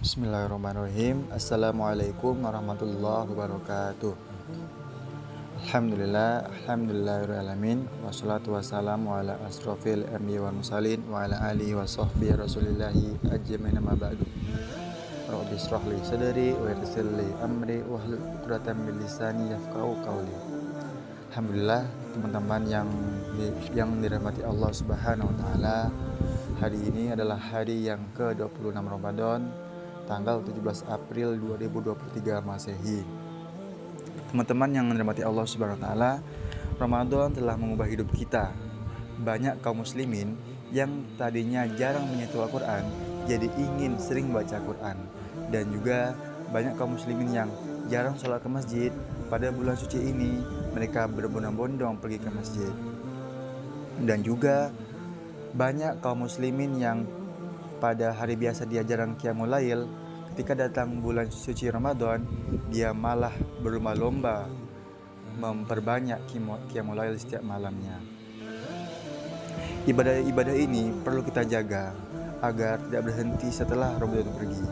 Bismillahirrahmanirrahim. Assalamualaikum warahmatullahi wabarakatuh. Alhamdulillahirrahmanirrahim. Wassalatu wassalamu ala asrofil anbiya wal mursalin wa ala alihi wa sahbihi rasulillahi ajmain amma ba'du. Rabbi shrah li sadri wa yassir li amri wahlul 'uqdatam min lisani yafqahu qawli. Alhamdulillah teman-teman yang dirahmati Allah Subhanahu wa taala. Hari ini adalah hari yang ke-26 Ramadan, tanggal 17 April 2023 Masehi. Teman-teman yang dirahmati Allah Subhanahu wa taala, Ramadan telah mengubah hidup kita. Banyak kaum muslimin yang tadinya jarang menyentuh Al-Qur'an jadi ingin sering baca Al-Qur'an, dan juga banyak kaum muslimin yang jarang sholat ke masjid. Pada bulan suci ini mereka berbondong-bondong pergi ke masjid. Dan juga banyak kaum muslimin yang pada hari biasa dia jarang qiyamul lail, ketika datang bulan suci Ramadan dia malah berlomba-lomba memperbanyak qiyamul lail setiap malamnya. Ibadah-ibadah ini perlu kita jaga agar tidak berhenti setelah Ramadan pergi.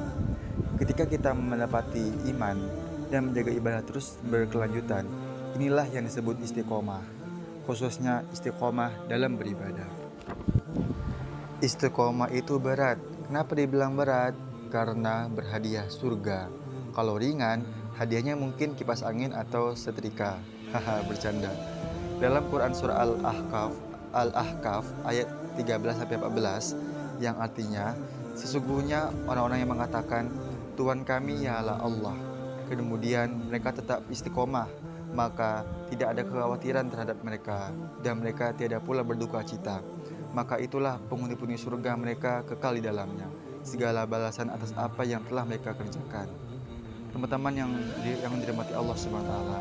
Ketika kita mendapati iman dan menjaga ibadah terus berkelanjutan, inilah yang disebut istiqomah, khususnya istiqomah dalam beribadah. Istiqomah itu berat. Kenapa dibilang berat? Karena berhadiah surga. Kalau ringan, hadiahnya mungkin kipas angin atau setrika. Haha, bercanda. Dalam Quran surah Al-Ahqaf ayat 13-14 yang artinya, sesungguhnya orang-orang yang mengatakan Tuhan kami ialah Allah, kemudian mereka tetap istiqomah, maka tidak ada kekhawatiran terhadap mereka, dan mereka tiada pula berduka cita. Maka itulah penghuni-penghuni surga, mereka kekal di dalamnya, segala balasan atas apa yang telah mereka kerjakan. Teman-teman yang dirahmati Allah Subhanahu wa taala,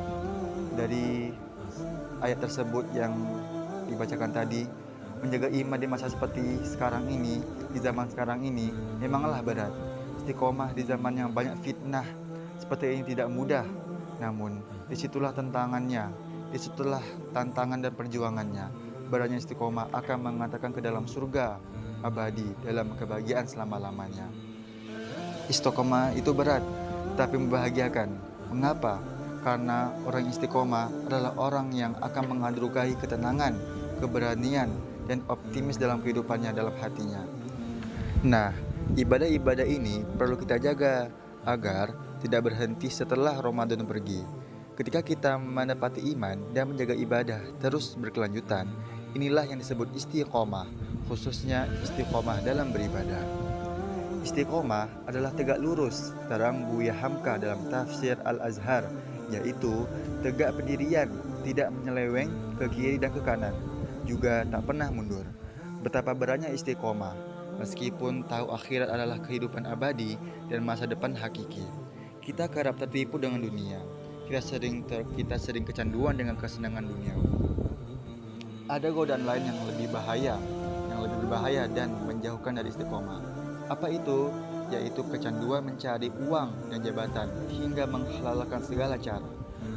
dari ayat tersebut yang dibacakan tadi, menjaga iman di masa seperti sekarang ini, di zaman sekarang ini memanglah berat. Istiqomah di zaman yang banyak fitnah seperti ini tidak mudah. Namun disitulah tantangannya, disitulah tantangan dan perjuangannya. Beratnya istiqomah akan mengantarkan ke dalam surga abadi, dalam kebahagiaan selama-lamanya. Istiqomah itu berat, tapi membahagiakan. Mengapa? Karena orang istiqomah adalah orang yang akan menganugerahai ketenangan, keberanian, dan optimis dalam kehidupannya, dalam hatinya. Nah, ibadah-ibadah ini perlu kita jaga agar tidak berhenti setelah Ramadan pergi. Ketika kita mendapati iman dan menjaga ibadah terus berkelanjutan, inilah yang disebut istiqomah, khususnya istiqomah dalam beribadah. Istiqomah adalah tegak lurus, terang Buya Hamka dalam tafsir Al-Azhar, yaitu tegak pendirian, tidak menyeleweng ke kiri dan ke kanan, juga tak pernah mundur. Betapa beratnya istiqomah, meskipun tahu akhirat adalah kehidupan abadi dan masa depan hakiki. Kita kerap tertipu dengan dunia. Kita sering kecanduan dengan kesenangan duniawi. Ada godaan lain yang lebih berbahaya dan menjauhkan dari istiqomah. Apa itu? Yaitu kecanduan mencari uang dan jabatan hingga menghalalkan segala cara.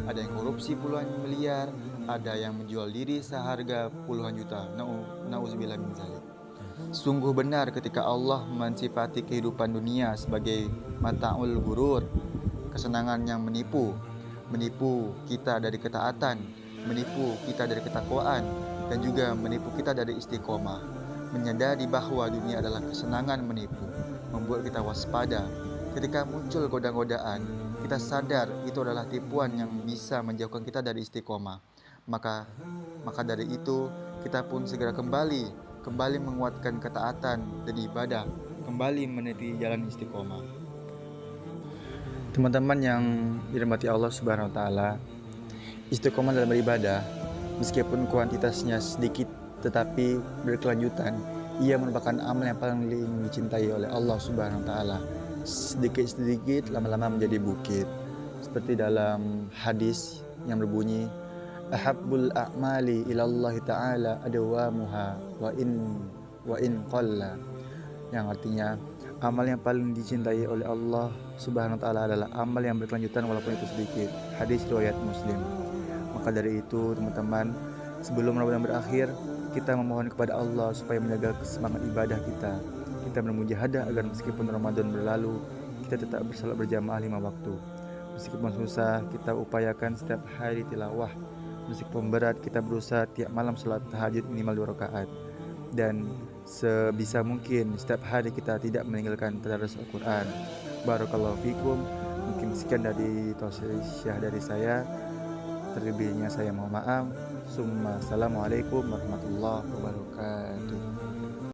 Ada yang korupsi puluhan miliar, ada yang menjual diri seharga puluhan juta. Nauzubillah min dzalik. Sungguh benar ketika Allah mensifati kehidupan dunia sebagai mata'ul ghurur, kesenangan yang menipu kita dari ketaatan, menipu kita dari ketakwaan, dan juga menipu kita dari istiqomah. Menyadari bahwa dunia adalah kesenangan menipu, membuat kita waspada. Ketika muncul godaan-godaan, kita sadar itu adalah tipuan yang bisa menjauhkan kita dari istiqomah. Maka dari itu kita pun segera kembali menguatkan ketaatan dan ibadah, kembali meniti jalan istiqomah. Teman-teman yang dirahmati Allah Subhanahu wa taala, istiqomah dalam beribadah meskipun kuantitasnya sedikit tetapi berkelanjutan, ia merupakan amal yang paling dicintai oleh Allah Subhanahu wa taala. Sedikit-sedikit lama-lama menjadi bukit. Seperti dalam hadis yang berbunyi, ahabbul a'mali ilallahi ta'ala adwamuha wa in qalla, yang artinya amal yang paling dicintai oleh Allah Subhanahu wa taala adalah amal yang berkelanjutan walaupun itu sedikit. Hadis riwayat Muslim. Maka dari itu teman-teman, sebelum Ramadan berakhir, kita memohon kepada Allah supaya menjaga semangat ibadah kita. Kita bermujahadah agar meskipun Ramadan berlalu, kita tetap bersalat berjamaah 5 waktu. Meskipun susah, kita upayakan setiap hari tilawah. Meskipun berat, kita berusaha tiap malam salat tahajud minimal 2 rakaat. Dan sebisa mungkin setiap hari kita tidak meninggalkan tadarus Al-Quran. Barakallahu fikum. Mungkin sekian dari tausiah dari saya. Terlebihnya saya mohon maaf. Assalamualaikum warahmatullahi wabarakatuh.